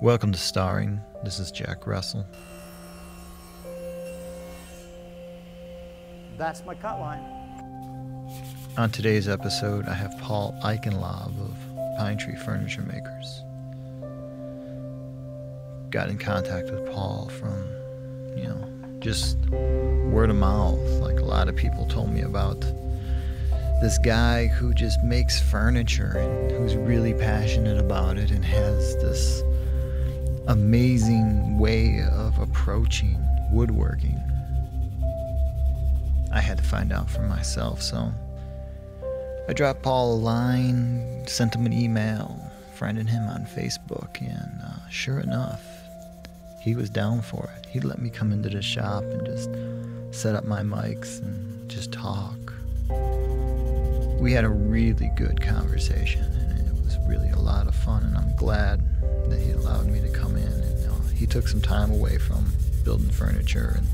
Welcome to Starring. This is Jack Russell. That's my cut line. On today's episode, I have Paul Eichenlaub of Pinetree Furniture Makers. Got in contact with Paul from, just word of mouth. Like a lot of people told me about this guy who just makes furniture and who's really passionate about it and has this amazing way of approaching woodworking. I had to find out for myself, so I dropped Paul a line, sent him an email, friended him on Facebook, and sure enough, he was down for it. He'd let me come into the shop and just set up my mics and just talk. We had a really good conversation, and it was really a lot of fun, and I'm glad that he allowed me to come in. And he took some time away from building furniture, and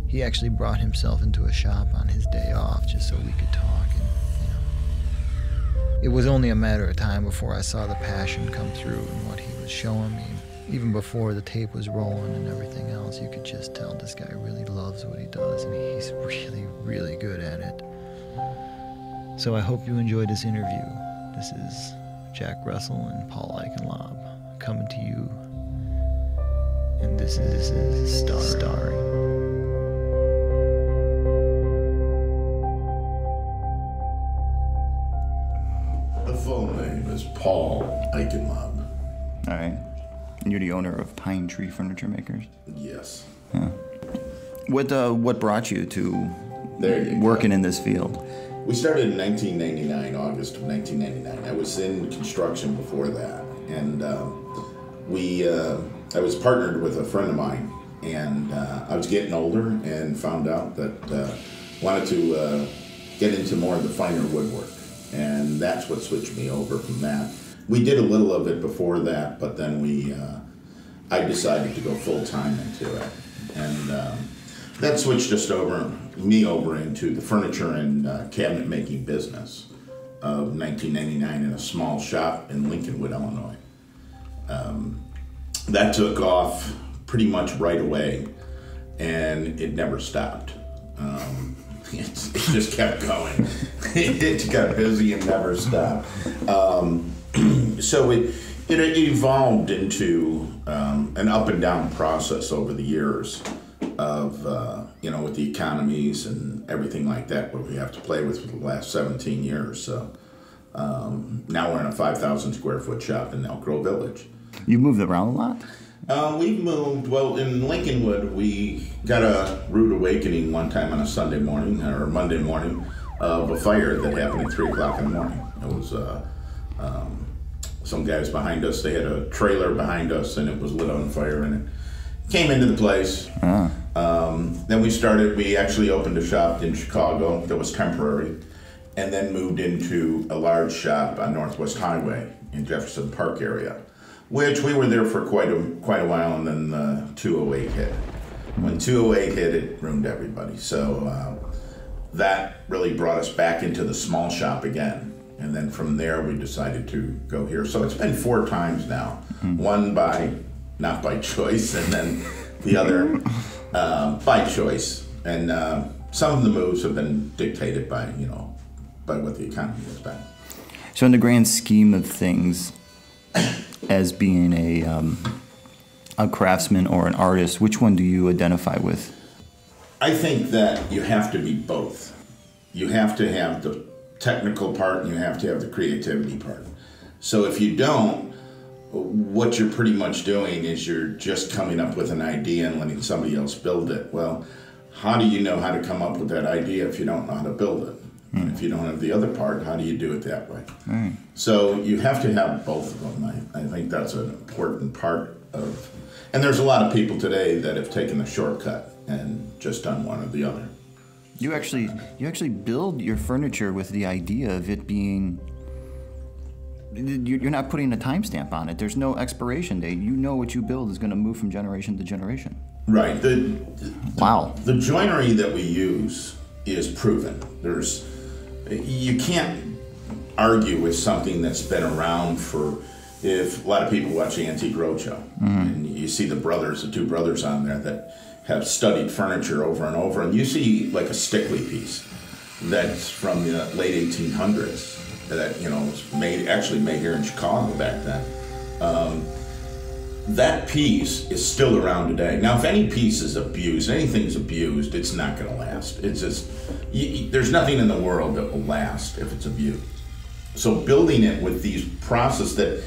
he actually brought himself into a shop on his day off just so we could talk. And it was only a matter of time before I saw the passion come through in what he was showing me. Even before the tape was rolling and everything else, you could just tell this guy really loves what he does, and he's really, really good at it. So I hope you enjoyed this interview. This is Jack Russell and Paul Eichenlaub coming to you, and this is Starring. The full name is Paul Eichenlaub. All right. And you're the owner of Pinetree Furniture Makers? Yes. Huh. What brought you to working in this field? We started in 1999, August of 1999. I was in construction before that, and I was partnered with a friend of mine, and I was getting older and found out that wanted to get into more of the finer woodwork, and that's what switched me over from that. We did a little of it before that, but then I decided to go full-time into it, and that switched me over into the furniture and cabinet making business of 1999 in a small shop in Lincolnwood, Illinois. That took off pretty much right away, and it never stopped. It just kept going. It got busy and never stopped. So it evolved into an up and down process over the years of, with the economies and everything like that, what we have to play with for the last 17 years. So now we're in a 5,000 square foot shop in Elk Grove Village. You moved around a lot? We've moved, in Lincolnwood, we got a rude awakening one time on a Sunday morning, or Monday morning, of a fire that happened at 3 o'clock in the morning. It was some guys behind us, they had a trailer behind us, and it was lit on fire, and it came into the place. Then we actually opened a shop in Chicago that was temporary, and then moved into a large shop on Northwest Highway in Jefferson Park area, which we were there for quite a while, and then 208 hit. When 208 hit, it ruined everybody. So that really brought us back into the small shop again. And then from there, we decided to go here. So it's been 4 times now. One not by choice, and then the other by choice. And some of the moves have been dictated by what the economy has been. So in the grand scheme of things, as being a craftsman or an artist, which one do you identify with? I think that you have to be both. You have to have the technical part, and you have to have the creativity part. So if you don't, what you're pretty much doing is you're just coming up with an idea and letting somebody else build it. Well, how do you know how to come up with that idea if you don't know how to build it? And if you don't have the other part, how do you do it that way? So you have to have both of them. I think that's an important part of, and there's a lot of people today that have taken the shortcut and just done one or the other. You actually build your furniture with the idea of it being, you're not putting a timestamp on it. There's no expiration date. You know what you build is going to move from generation to generation. Right. Wow. The joinery that we use is proven. You can't argue with something that's been around for if a lot of people watch the Antique Roadshow, and you see the two brothers on there that have studied furniture over and over, and you see like a Stickley piece that's from the late 1800s that was made here in Chicago back then. That piece is still around today. Now, if any piece is abused, anything's abused, it's not going to last. It's just there's nothing in the world that will last if it's abused. So building it with these processes that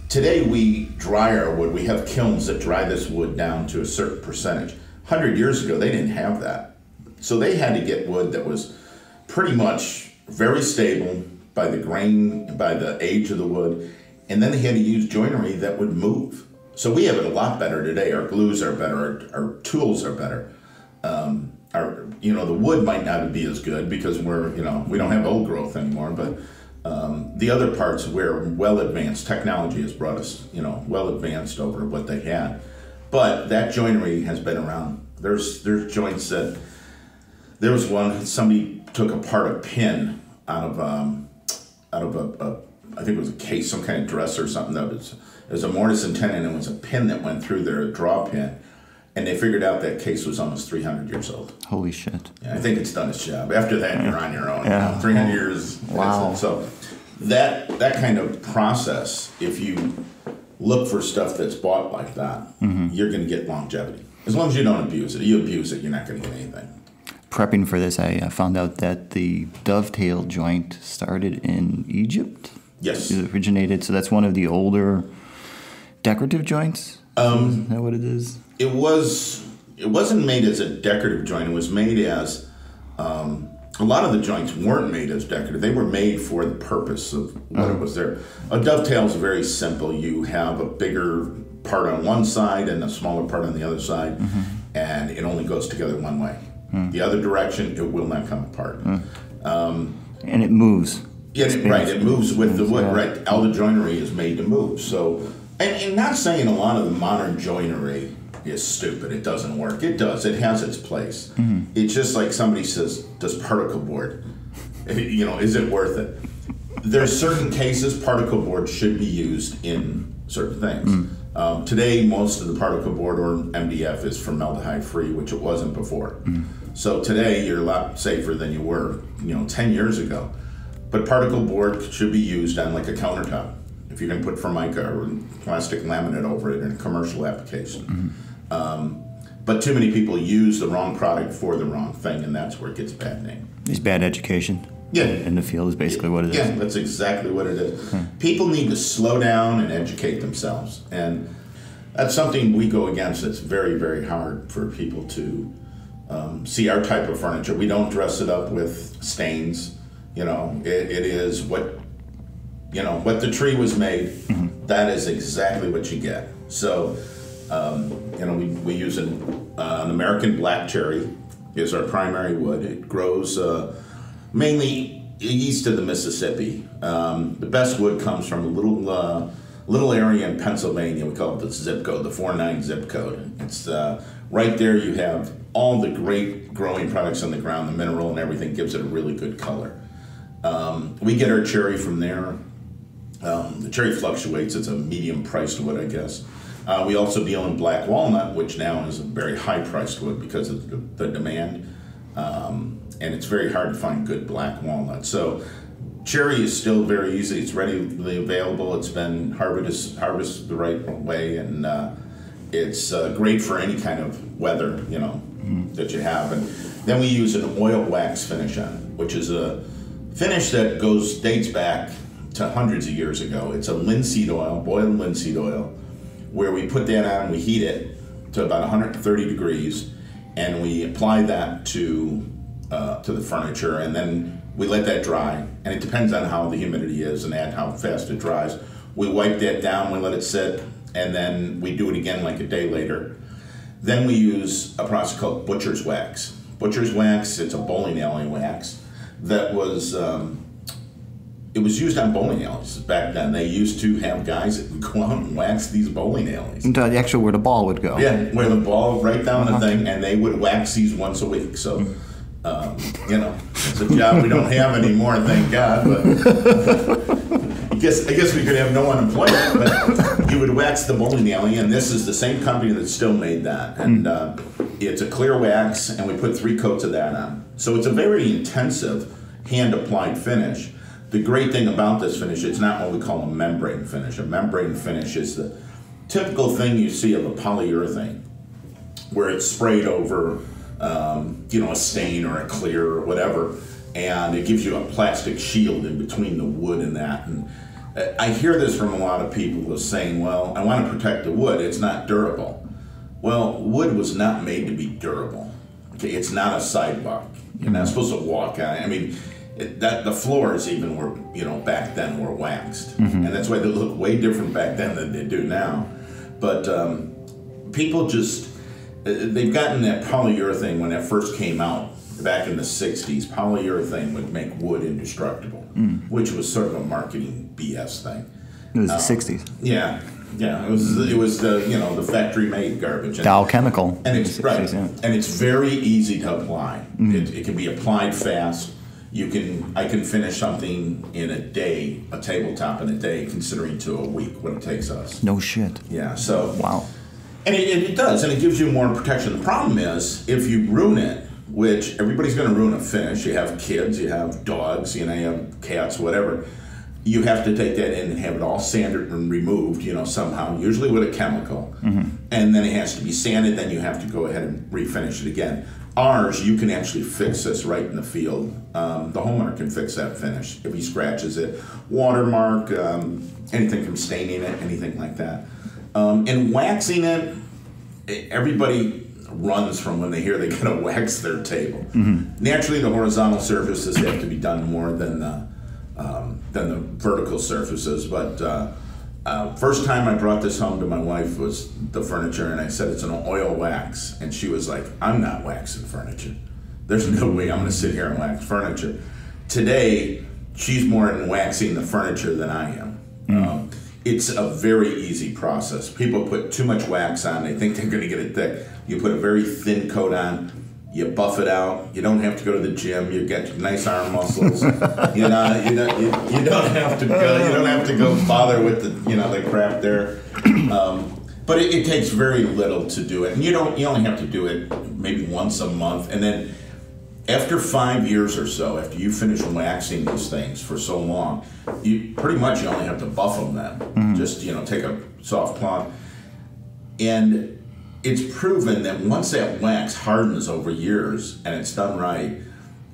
today we dry our wood. We have kilns that dry this wood down to a certain percentage. 100 years ago, they didn't have that. So they had to get wood that was pretty much very stable by the grain, by the age of the wood, and then they had to use joinery that would move. So we have it a lot better today. Our glues are better, our tools are better. The wood might not be as good because we don't have old growth anymore, but the other parts where well advanced technology has brought us, well advanced over what they had. But that joinery has been around. There's joints that, there was one, somebody took apart a pin out of a I think it was a case, some kind of dress or something. It was a mortise and tenon, and it was a pin that went through there, a draw pin. And they figured out that case was almost 300 years old. Holy shit. Yeah, I think it's done its job. After that, you're on your own. Yeah. 300 years. Wow. So that kind of process, if you look for stuff that's bought like that, you're going to get longevity. As long as you don't abuse it. If you abuse it, you're not going to get anything. Prepping for this, I found out that the Dovetail Joint started in Egypt. Yes. It originated, so that's one of the older decorative joints? Is that what it is? It wasn't made as a decorative joint. It was made as, a lot of the joints weren't made as decorative. They were made for the purpose of what it was there. A dovetail is very simple. You have a bigger part on one side and a smaller part on the other side, and it only goes together one way. The other direction, it will not come apart. And it moves. Yeah, right. It moves with the wood. Right. All the joinery is made to move. So, and not saying a lot of the modern joinery is stupid. It doesn't work. It does. It has its place. It's just like somebody says, does particle board, is it worth it? There's certain cases particle board should be used in certain things. Today, most of the particle board or MDF is formaldehyde free, which it wasn't before. So today, you're a lot safer than you were, 10 years ago. But particle board should be used on like a countertop. If you're going to put Formica or plastic laminate over it in a commercial application. But too many people use the wrong product for the wrong thing, and that's where it gets a bad name. It's bad education. Yeah. In the field is basically what it is. Yeah, that's exactly what it is. People need to slow down and educate themselves. And that's something we go against. It's very, very hard for people to see our type of furniture. We don't dress it up with stains. It is what the tree was made. That is exactly what you get. So, we use an American black cherry is our primary wood. It grows mainly east of the Mississippi. The best wood comes from a little area in Pennsylvania. We call it the zip code, the 49 zip code. It's right there. You have all the great growing products on the ground. The mineral and everything gives it a really good color. We get our cherry from there. The cherry fluctuates. It's a medium-priced wood, I guess. We also deal in black walnut, which now is a very high-priced wood because of the demand. And it's very hard to find good black walnut. So cherry is still very easy. It's readily available. It's been harvested the right way, and it's great for any kind of weather, that you have. And then we use an oil wax finish on it, which is a finish that dates back to hundreds of years ago. It's a linseed oil, boiled linseed oil, where we put that on and we heat it to about 130 degrees, and we apply that to the furniture, and then we let that dry. And it depends on how the humidity is and how fast it dries. We wipe that down, we let it sit, and then we do it again like a day later. Then we use a process called butcher's wax. Butcher's wax, it's a bowling alley wax that was, it was used on bowling alleys back then. They used to have guys that would go out and wax these bowling alleys. Into the actual where the ball would go. Yeah, where the ball, right down the thing, and they would wax these once a week. So You know, it's a job we don't have anymore, thank God. But I guess we could have no unemployment. But you would wax the bowling alley, and this is the same company that still made that. And it's a clear wax, and we put 3 coats of that on. So it's a very intensive hand-applied finish. The great thing about this finish, it's not what we call a membrane finish. A membrane finish is the typical thing you see of a polyurethane, where it's sprayed over, you know, a stain or a clear or whatever, and it gives you a plastic shield in between the wood and that. And I hear this from a lot of people who are saying, well, I want to protect the wood, it's not durable. Well, wood was not made to be durable. Okay, it's not a sidewalk. You're not supposed to walk on it. I mean, the floors even were, you know, back then were waxed. And that's why they look way different back then than they do now. But people just, they've gotten that polyurethane when that first came out back in the 60s. Polyurethane would make wood indestructible, which was sort of a marketing BS thing. It was the 60s. Yeah. Yeah, it was the, you know, the factory made garbage. Dow Chemical. And it's right, and it's very easy to apply. It can be applied fast. I can finish something in a day, a tabletop in a day, considering to a week what it takes us. No shit. Yeah. So wow. And it does, and it gives you more protection. The problem is if you ruin it, which everybody's going to ruin a finish. You have kids, you have dogs, you know, you have cats, whatever. You have to take that in and have it all sanded and removed, you know, somehow, usually with a chemical. And then it has to be sanded, then you have to go ahead and refinish it again. Ours, you can actually fix this right in the field. The homeowner can fix that finish if he scratches it. Watermark, anything from staining it, anything like that. And waxing it, everybody runs from when they hear they gotta wax their table. Naturally, the horizontal surfaces have to be done more than the vertical surfaces, but first time I brought this home to my wife was the furniture, and I said it's an oil wax, and she was like, I'm not waxing furniture. There's no way I'm gonna sit here and wax furniture. Today, she's more in waxing the furniture than I am. It's a very easy process. People put too much wax on, they think they're gonna get it thick. You put a very thin coat on, you buff it out. You don't have to go to the gym. You get nice arm muscles. You don't have to go. You don't have to go bother with the crap there. But it takes very little to do it, and you only have to do it maybe once a month, and then after 5 years or so, after you finish waxing these things for so long, you pretty much only have to buff them then. Just take a soft cloth, and it's proven that once that wax hardens over years and it's done right,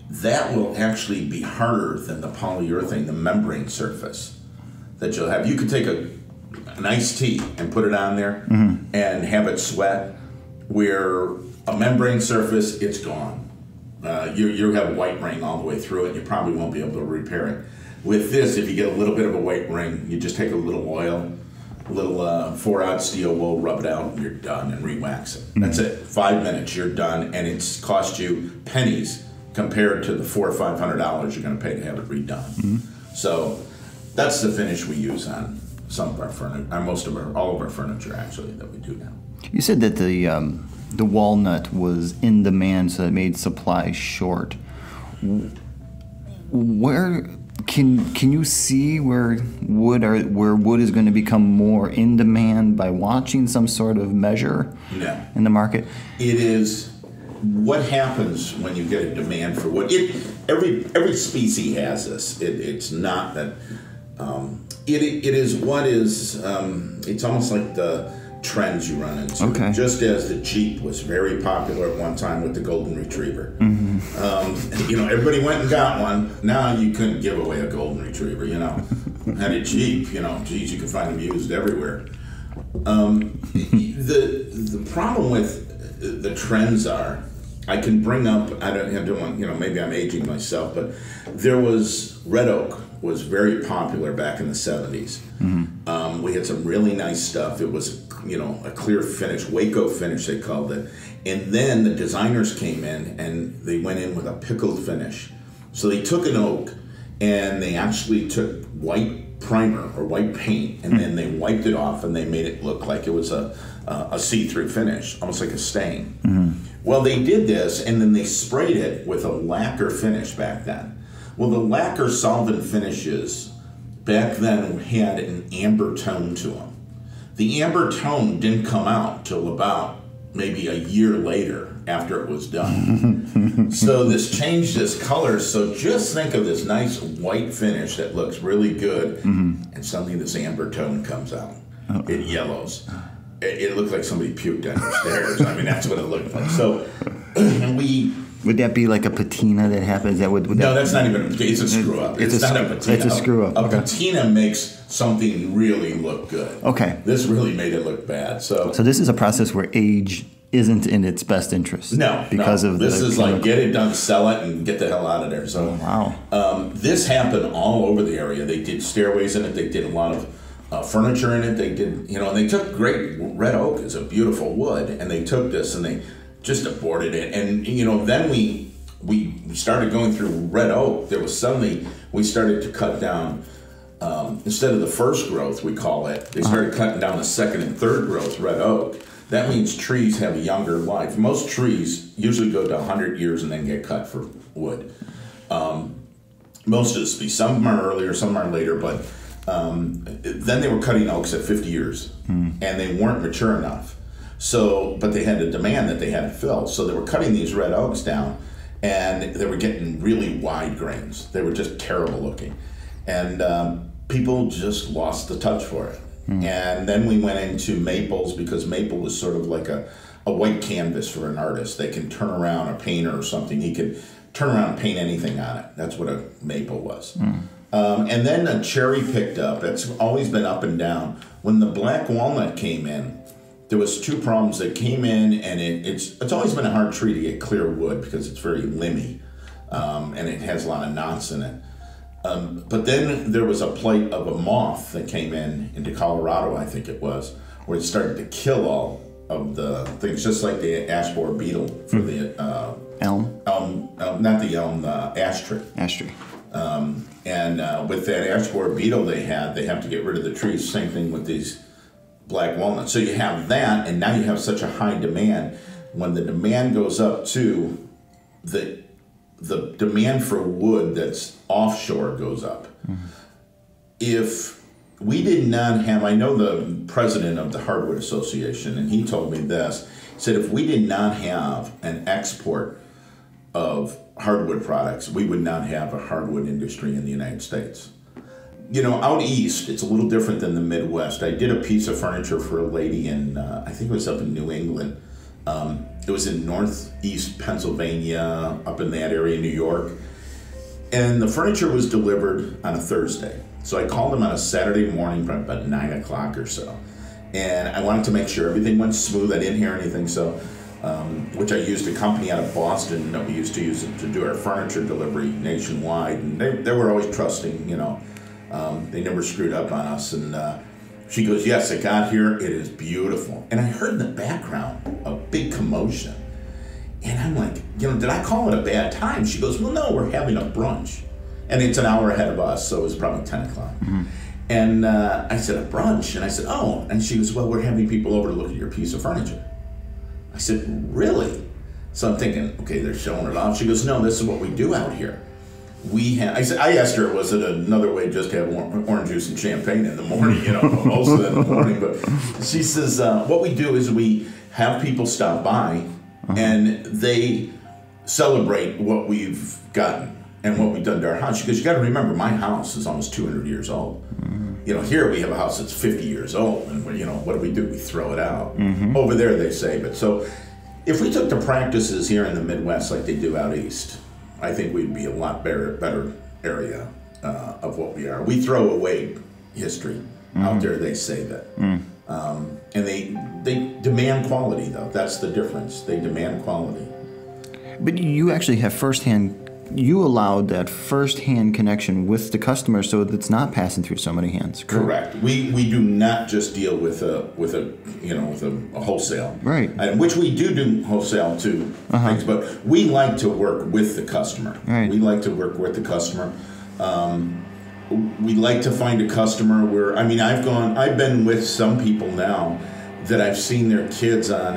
that will actually be harder than the polyurethane, the membrane surface that you'll have. You could take an iced tea and put it on there and have it sweat, where a membrane surface, it's gone. You have a white ring all the way through it, you probably won't be able to repair it. With this, if you get a little bit of a white ring, you just take a little oil, a little 4-ounce steel wool, rub it out, and you're done, and re-wax it. That's it. 5 minutes, you're done, and it's cost you pennies compared to the $400 or $500 you're going to pay to have it redone. So that's the finish we use on some of our furniture, all of our furniture actually that we do now. You said that the walnut was in demand, so it made supply short. Where can you see where wood is going to become more in demand by watching some sort of measure in the market? It is what happens when you get a demand for wood. Every species has this. It's not that. It is what is. It's almost like the trends you run into. Okay. Just as the Jeep was very popular at one time with the Golden Retriever. Everybody went and got one. Now you couldn't give away a Golden Retriever, Had a Jeep, geez, you could find them used everywhere. The problem with the trends are, I can bring up, I don't want, maybe I'm aging myself, but there was red oak was very popular back in the 70s. We had some really nice stuff. It was, a clear finish, Waco finish they called it. And then the designers came in and they went in with a pickled finish. So they took an oak and they actually took white primer or white paint, and then they wiped it off and they made it look like it was a see-through finish, almost like a stain. Well, they did this, and then they sprayed it with a lacquer finish back then. Well, the lacquer solvent finishes back then had an amber tone to them. The amber tone didn't come out till about maybe a year later after it was done. So this changed this color. So just think of this nice white finish that looks really good, and suddenly this amber tone comes out. It yellows. It looked like somebody puked down the stairs. I mean, that's what it looked like. So Would that be like a patina that happens? No, that's not even. It's a screw up. It's not a patina. It's a screw up. A patina makes something really look good. Okay. This really made it look bad. So this is a process where age isn't in its best interest. No, because of this is like get it done, sell it, and get the hell out of there. So wow. This happened all over the area. They did stairways in it. They did a lot of furniture in it. They did, and they took great red oak is a beautiful wood, and they took this and they just aborted it. And then we started going through red oak. There was suddenly we started to cut down instead of the first growth, we call it. They started cutting down the second and third growth red oak. That means trees have a younger life. Most trees usually go to 100 years and then get cut for wood. Most of the species, some are earlier, some are later, but then they were cutting oaks at 50 years, and they weren't mature enough. So, but they had a demand that they had to fill. So they were cutting these red oaks down, and they were getting really wide grains. They were just terrible looking. And people just lost the touch for it. And then we went into maples, because maple was sort of like a white canvas for an artist. They can turn around, a painter or something, he could turn around and paint anything on it. That's what a maple was. And then a cherry picked up. It's always been up and down. When the black walnut came in, there was two problems that came in, and it's always been a hard tree to get clear wood because it's very limby, and it has a lot of knots in it. But then there was a plight of a moth that came into Colorado, I think it was, where it started to kill all of the things, just like the ash borer beetle for the elm, not the elm, the ash tree. Ash tree. And with that ash borer beetle they have to get rid of the trees. Same thing with these black walnuts. So you have that, and now you have such a high demand. When the demand goes up to the demand for wood that's offshore goes up. If we did not have, I know the president of the Hardwood Association, and he told me this, he said if we did not have an export of hardwood products, we would not have a hardwood industry in the United States. Out east, it's a little different than the Midwest. I did a piece of furniture for a lady in, I think it was up in New England. It was in northeast Pennsylvania, up in that area, New York. And the furniture was delivered on a Thursday. So I called them on a Saturday morning, probably about 9 o'clock or so. And I wanted to make sure everything went smooth. I didn't hear anything. So, which I used a company out of Boston that we used to use to do our furniture delivery nationwide. And they were always trusting, they never screwed up on us. And she goes, yes, it got here. It is beautiful. And I heard in the background a big commotion. And I'm like, did I call it a bad time? She goes, well, no, we're having a brunch. And it's an hour ahead of us, so it was probably 10 o'clock. And I said, a brunch? And I said, oh. And she goes, well, we're having people over to look at your piece of furniture. I said, really? So I'm thinking, okay, they're showing it off. She goes, no, this is what we do out here. I asked her, was it another way just to have orange juice and champagne in the morning, most of it in the morning. But she says, what we do is we have people stop by and they celebrate what we've gotten and what we've done to our house. Because you got to remember, my house is almost 200 years old. Here we have a house that's 50 years old, and what do? We throw it out. Over there they save it. So if we took the practices here in the Midwest like they do out east, I think we'd be a lot better area of what we are. We throw away history. Out there they save it. And they demand quality, though. That's the difference. They demand quality. But you actually have you allowed that first-hand connection with the customer, so that it's not passing through so many hands. Correct. We do not just deal with a wholesale, right? Which we do wholesale to things, but we like to work with the customer. Right. We like to work with the customer. We like to find a customer where I've been with some people now that I've seen their kids on,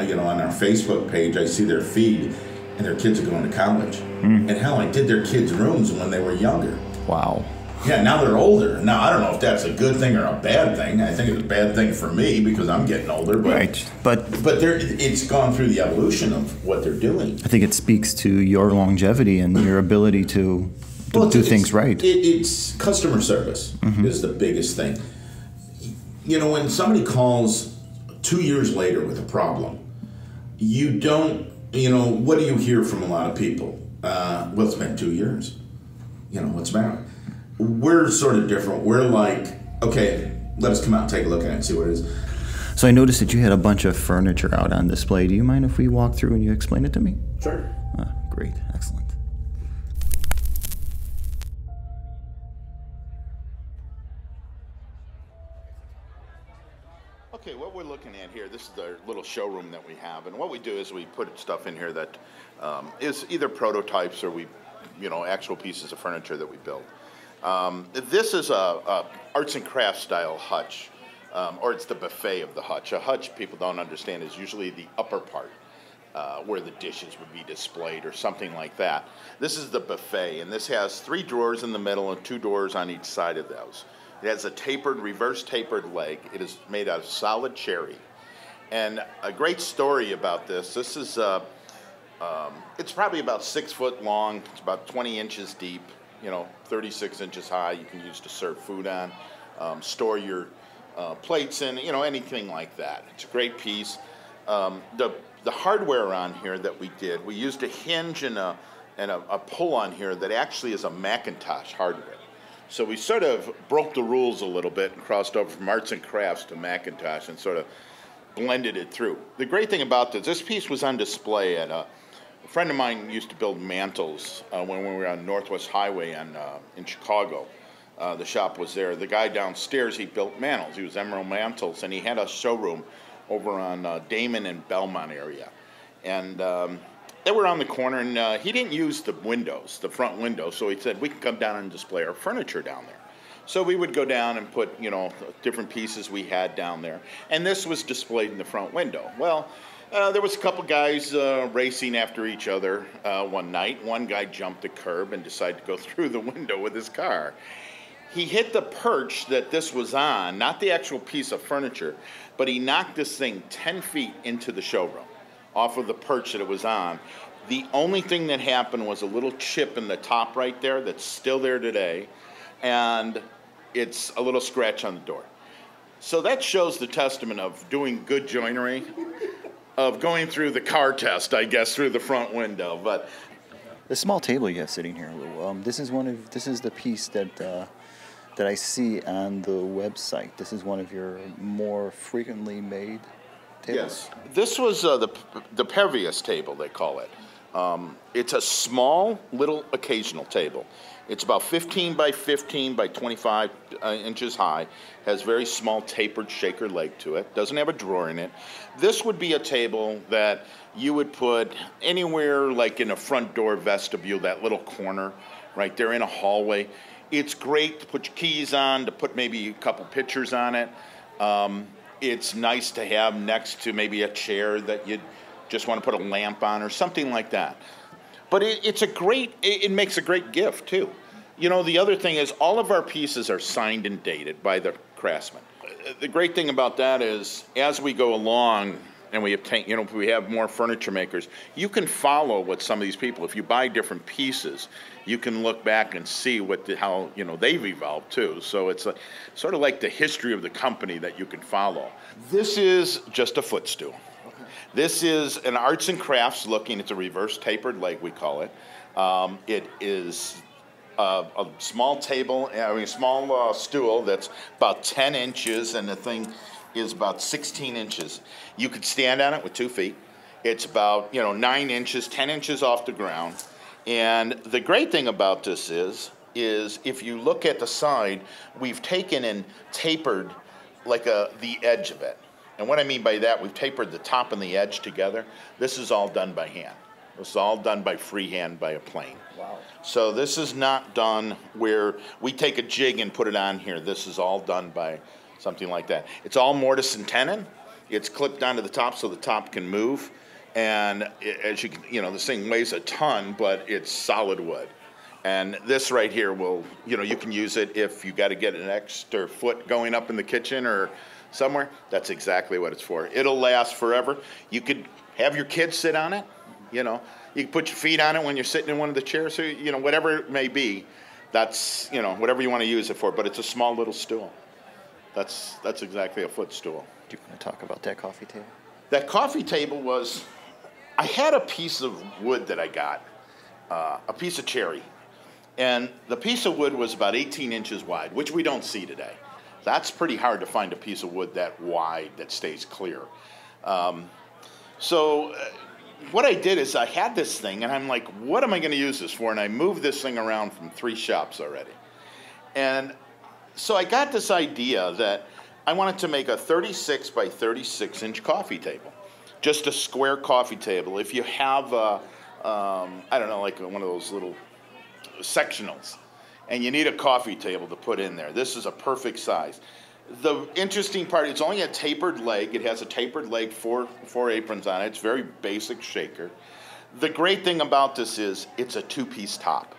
you know, on our Facebook page. I see their feed, and their kids are going to college. And hell, I did their kids' rooms when they were younger. Wow. Yeah, now they're older. Now, I don't know if that's a good thing or a bad thing. I think it's a bad thing for me because I'm getting older. But, right. But it's gone through the evolution of what they're doing. I think it speaks to your longevity and your ability to do things right. It's customer service is the biggest thing. You know, when somebody calls 2 years later with a problem, you don't, you know, what do you hear from a lot of people? Well, it's been 2 years. You know, what's the matter? We're sort of different. We're like, okay, let us come out and take a look at it and see what it is. So I noticed that you had a bunch of furniture out on display. Do you mind if we walk through and you explain it to me? Sure. Great. Excellent. Okay, what we're looking at here, this is the little showroom that we have, and what we do is we put stuff in here that is either prototypes or actual pieces of furniture that we build. This is a arts and crafts style hutch, or it's the buffet of the hutch. A hutch, people don't understand, is usually the upper part where the dishes would be displayed or something like that. This is the buffet, and this has 3 drawers in the middle and 2 doors on each side of those. It has a reverse tapered leg. It is made out of solid cherry. And a great story about this is, it's probably about 6 foot long. It's about 20 inches deep, 36 inches high. You can use to serve food on, store your plates in, anything like that. It's a great piece. The hardware on here that we did, we used a hinge and a pull on here that actually is a Macintosh hardware. So we sort of broke the rules a little bit and crossed over from arts and crafts to Macintosh and sort of blended it through. The great thing about this piece was on display at a friend of mine used to build mantles when we were on Northwest Highway in Chicago. The shop was there. The guy downstairs, he built mantles. He was Emerald Mantles, and he had a showroom over on Damon and Belmont area. And they were on the corner, and he didn't use the windows, the front windows, so he said, we can come down and display our furniture down there. So we would go down and put, different pieces we had down there, and this was displayed in the front window. Well, there was a couple guys racing after each other one night. One guy jumped the curb and decided to go through the window with his car. He hit the perch that this was on, not the actual piece of furniture, but he knocked this thing 10 feet into the showroom off of the perch that it was on. The only thing that happened was a little chip in the top right there that's still there today, and it's a little scratch on the door. So that shows the testament of doing good joinery, of going through the car test, I guess, through the front window. But the small table you have sitting here, Lou, this is the piece that I see on the website. This is one of your more frequently made tables. Yes, this was the Pervious table, they call it. It's a small little occasional table. It's about 15 by 15 by 25 inches high, has very small tapered shaker leg to it, doesn't have a drawer in it. This would be a table that you would put anywhere like in a front door vestibule, that little corner right there in a hallway. It's great to put your keys on, to put maybe a couple pictures on it. It's nice to have next to maybe a chair that you just want to put a lamp on or something like that. But it makes a great gift too. The other thing is all of our pieces are signed and dated by the craftsman. The great thing about that is as we go along and we obtain, if we have more furniture makers, you can follow what some of these people, if you buy different pieces, you can look back and see how they've evolved too. So it's sort of like the history of the company that you can follow. This is just a footstool. This is an arts and crafts looking. It's a reverse tapered leg, we call it. It is a small table, small stool that's about 10 inches, and the thing is about 16 inches. You could stand on it with 2 feet. It's about 9 inches, 10 inches off the ground. And the great thing about this is if you look at the side, we've taken and tapered like the edge of it. And what I mean by that, we've tapered the top and the edge together. This is all done by hand. This is all done by freehand by a plane. Wow. So this is not done where we take a jig and put it on here. This is all done by something like that. It's all mortise and tenon. It's clipped onto the top so the top can move. And as you can, this thing weighs a ton, but it's solid wood. And this right here will, you can use it if you got to get an extra foot going up in the kitchen or somewhere. That's exactly what it's for. It'll last forever. You could have your kids sit on it, You can put your feet on it when you're sitting in one of the chairs, so, whatever it may be. That's, whatever you want to use it for, but it's a small little stool. That's exactly a footstool. Do you want to talk about that coffee table? That coffee table was, I had a piece of wood that I got, a piece of cherry. And the piece of wood was about 18 inches wide, which we don't see today. That's pretty hard to find a piece of wood that wide that stays clear. What I did is I had this thing, and I'm like, what am I going to use this for? And I moved this thing around from 3 shops already. And so I got this idea that I wanted to make a 36 by 36 inch coffee table. Just a square coffee table. If you have, like one of those little sectionals, and you need a coffee table to put in there, this is a perfect size. The interesting part, it's only a tapered leg. It has a tapered leg, four aprons on it. It's very basic shaker. The great thing about this is it's a 2-piece top.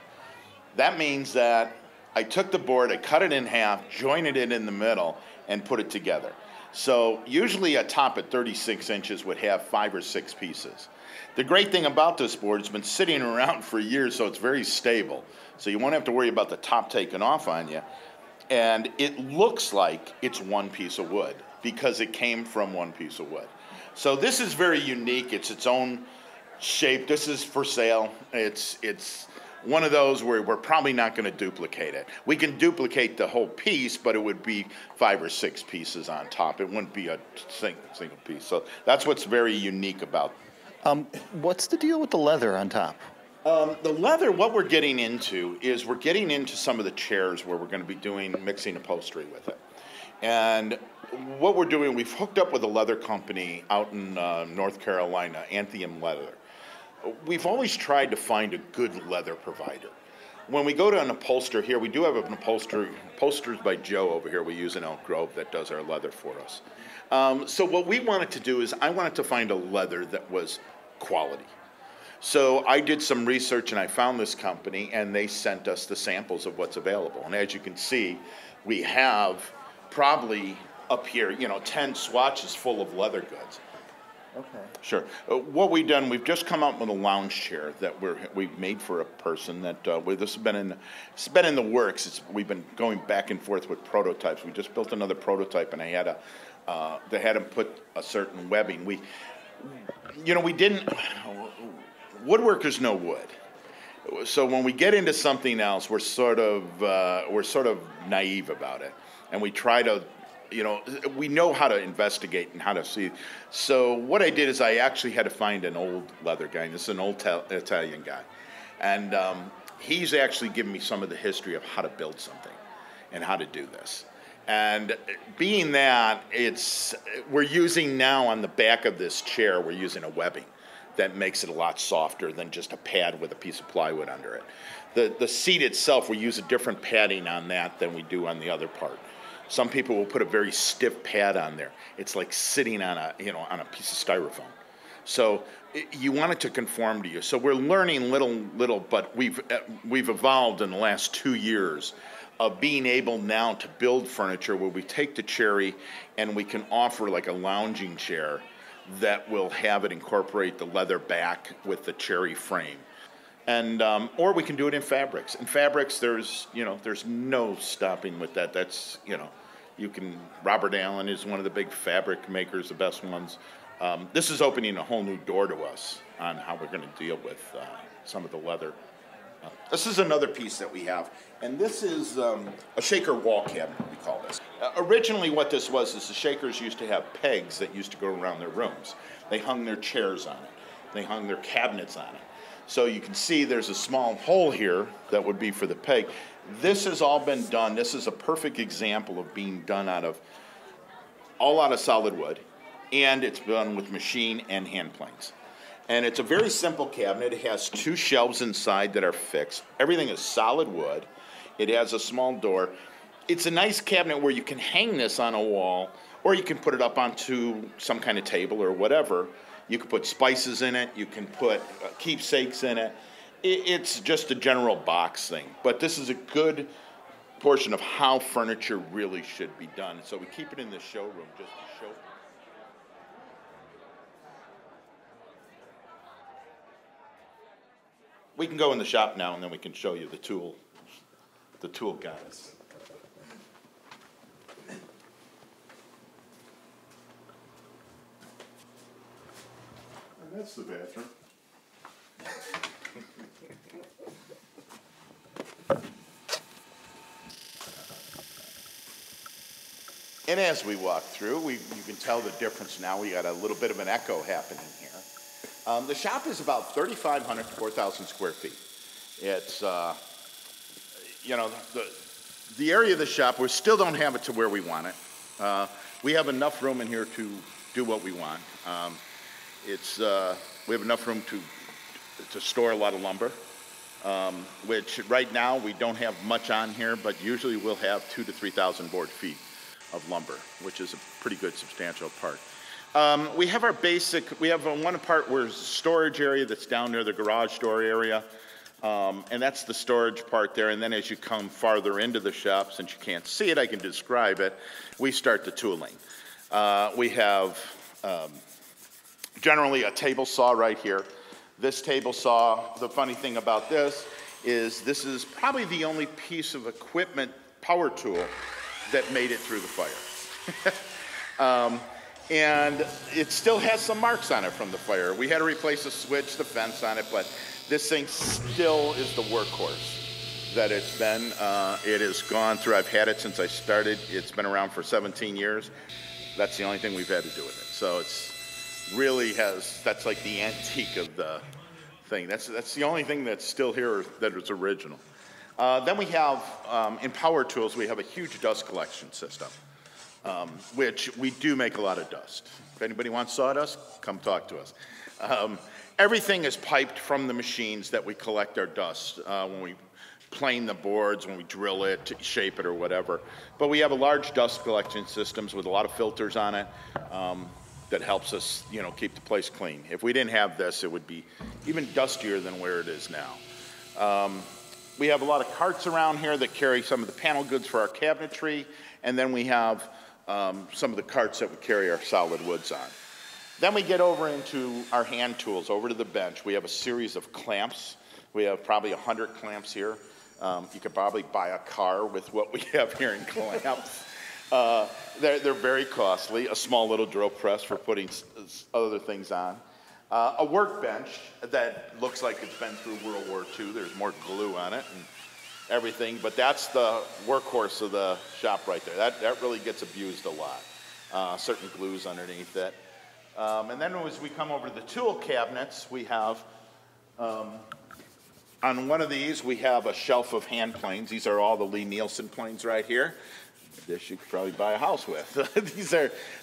That means that I took the board, I cut it in half, jointed it in the middle, and put it together. So usually a top at 36 inches would have 5 or 6 pieces. The great thing about this board, it's been sitting around for years, so it's very stable. So you won't have to worry about the top taking off on you. And it looks like it's one piece of wood because it came from one piece of wood. So this is very unique. It's its own shape. This is for sale. It's one of those where we're probably not going to duplicate it. We can duplicate the whole piece, but it would be 5 or 6 pieces on top. It wouldn't be a single piece. So that's what's very unique about it. What's the deal with the leather on top? The leather, what we're getting into is we're getting into some of the chairs where we're going to be mixing upholstery with it. And what we're doing, we've hooked up with a leather company out in North Carolina, Anthem Leather. We've always tried to find a good leather provider. When we go to an upholsterer here, we do have an upholsterers by Joe over here we use in Elk Grove that does our leather for us. So what we wanted to do is I wanted to find a leather that was quality. So I did some research and I found this company and they sent us the samples of what's available. And as you can see, we have probably up here, 10 swatches full of leather goods. Okay. Sure. What we've done, we've just come up with a lounge chair that we've made for a person that this has been in the works. We've been going back and forth with prototypes. We just built another prototype and they had to put a certain webbing. We didn't. Woodworkers know wood, so when we get into something else, we're sort of naive about it, and we try to, we know how to investigate and how to see. So what I did is I actually had to find an old leather guy. This is an old Italian guy, and he's actually given me some of the history of how to build something and how to do this. And being that we're using now on the back of this chair, we're using a webbing that makes it a lot softer than just a pad with a piece of plywood under it. The seat itself, we use a different padding on that than we do on the other part. Some people will put a very stiff pad on there. It's like sitting on a piece of styrofoam. So you want it to conform to you. So we're learning little, but we've evolved in the last 2 years of being able now to build furniture where we take the cherry and we can offer like a lounging chair that will have it incorporate the leather back with the cherry frame. And or we can do it in fabrics. In fabrics, there's no stopping with that. That's, Robert Allen is one of the big fabric makers, the best ones. This is opening a whole new door to us on how we're going to deal with some of the leather. This is another piece that we have, and this is a shaker wall cabinet, we call this. Originally what this was is the shakers used to have pegs that used to go around their rooms. They hung their chairs on it. They hung their cabinets on it. So you can see there's a small hole here that would be for the peg. This has all been done. This is a perfect example of being done all out of solid wood, and it's done with machine and hand planes. And it's a very simple cabinet. It has 2 shelves inside that are fixed. Everything is solid wood. It has a small door. It's a nice cabinet where you can hang this on a wall, or you can put it up onto some kind of table or whatever. You can put spices in it. You can put keepsakes in it. It's just a general box thing. But this is a good portion of how furniture really should be done. So we keep it in the showroom just to show. We can go in the shop now, and then we can show you the tool guys. And that's the bathroom. And as we walk through, you can tell the difference now. We got a little bit of an echo happening here. The shop is about 3,500 to 4,000 square feet. It's, you know, the area of the shop, we still don't have it to where we want it. We have enough room in here to do what we want. We have enough room to store a lot of lumber, which right now we don't have much on here, but usually we'll have 2,000 to 3,000 board feet of lumber, which is a pretty good substantial part. We have our basic, we have one part where storage area that's down near the garage door area, and that's the storage part there. And then as you come farther into the shop, since you can't see it, I can describe it, we start the tooling. We have generally a table saw right here. This table saw, the funny thing about this is probably the only piece of equipment, power tool, that made it through the fire. And it still has some marks on it from the fire. We had to replace the switch, the fence on it, but this thing still is the workhorse that it's been. It has gone through, I've had it since I started. It's been around for 17 years. That's the only thing we've had to do with it. So it's really that's like the antique of the thing. That's the only thing that's still here that is original. Then we have, in power tools, we have a huge dust collection system, which we do make a lot of dust. If anybody wants sawdust, come talk to us. Everything is piped from the machines that we collect our dust when we plane the boards, when we drill it, shape it, or whatever. But we have a large dust collection systems with a lot of filters on it that helps us, you know, keep the place clean. If we didn't have this, it would be even dustier than where it is now. We have a lot of carts around here that carry some of the panel goods for our cabinetry, and then we have some of the carts that we carry our solid woods on. Then we get over into our hand tools, over to the bench. We have a series of clamps. We have probably 100 clamps here. You could probably buy a car with what we have here in clamps. They're very costly. A small little drill press for putting other things on. A workbench that looks like it's been through World War II. There's more glue on it and everything, but that's the workhorse of the shop right there. That really gets abused a lot. Certain glues underneath it. And then as we come over to the tool cabinets, we have, on one of these, we have a shelf of hand planes. These are all the Lee Nielsen planes right here. This you could probably buy a house with.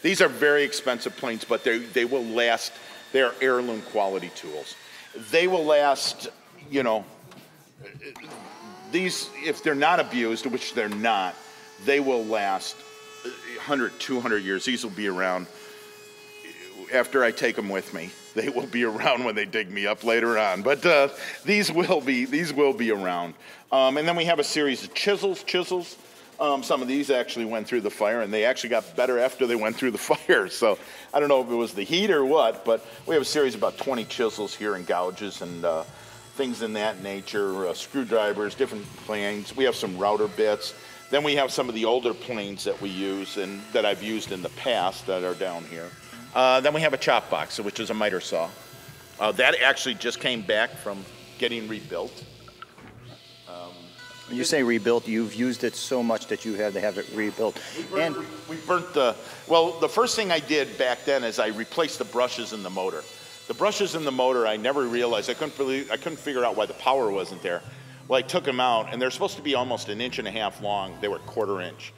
These are very expensive planes, but they will last. They're heirloom quality tools. They will last, you know, these, if they're not abused, which they're not, they will last 100, 200 years. These will be around after I take them with me. They will be around when they dig me up later on. But these will be around. And then we have a series of chisels. Some of these actually went through the fire, and they actually got better after they went through the fire. So I don't know if it was the heat or what, but we have a series of about 20 chisels here and gouges and things in that nature, screwdrivers, different planes. We have some router bits. Then we have some of the older planes that we use and that I've used in the past that are down here. Then we have a chop box, which is a miter saw. That actually just came back from getting rebuilt. When you say rebuilt, you've used it so much that you had to have it rebuilt. We burnt the first thing I did back then is I replaced the brushes in the motor. The brushes in the motor, I never realized, I couldn't figure out why the power wasn't there. Well, I took them out, and they're supposed to be almost 1.5 inches long. They were 1/4 inch,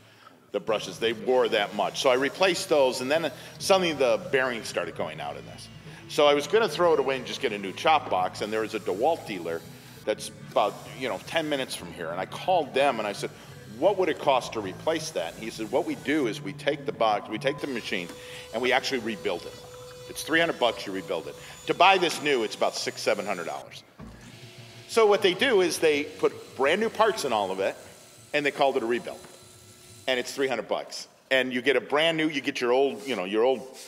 the brushes. They wore that much. So I replaced those, and then suddenly the bearings started going out in this. So I was going to throw it away and just get a new chop box, and there was a DeWalt dealer that's about 10 minutes from here. And I called them and I said, what would it cost to replace that? And he said, what we do is we take the box, we take the machine, and we actually rebuild it. It's $300 you rebuild it. To buy this new, it's about $600, $700. So what they do is they put brand new parts in all of it, and they called it a rebuild. And it's $300. And you get a brand new, you get your old,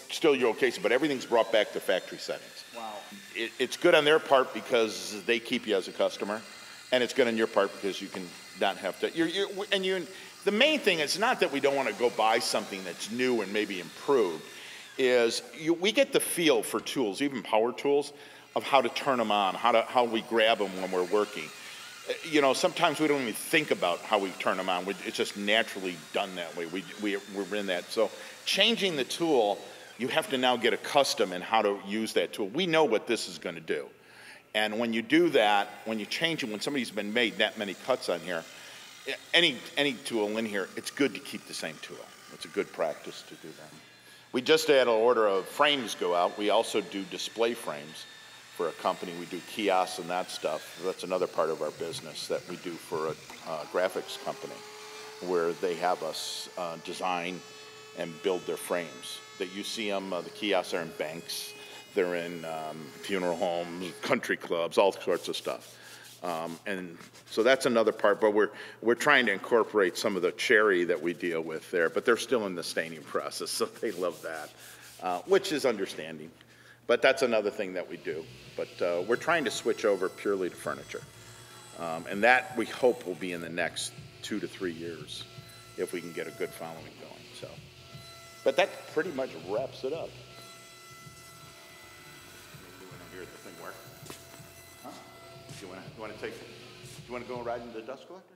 still your old case, but everything's brought back to factory settings. Wow. It's good on their part because they keep you as a customer, and it's good on your part because you can not have to. The main thing is not that we don't want to go buy something that's new and maybe improved. We get the feel for tools, even power tools, of how to turn them on, how we grab them when we're working. Sometimes we don't even think about how we turn them on. It's just naturally done that way. We're in that. So changing the tool, you have to now get accustomed in how to use that tool. We know what this is going to do. And when you do that, when you change it, when somebody's been made that many cuts on here, any tool in here, it's good to keep the same tool. It's a good practice to do that. We just had an order of frames go out. We also do display frames for a company. We do kiosks and that stuff. That's another part of our business that we do for a graphics company, where they have us design and build their frames. That you see them, the kiosks are in banks, they're in funeral homes, country clubs, all sorts of stuff. And so that's another part, but we're trying to incorporate some of the cherry that we deal with there, but they're still in the staining process, so they love that, which is understanding. But that's another thing that we do. But we're trying to switch over purely to furniture. And that we hope will be in the next 2 to 3 years if we can get a good following going. So, but that pretty much wraps it up. You want to hear the thing work? Huh? You want to go ride in the dust collector?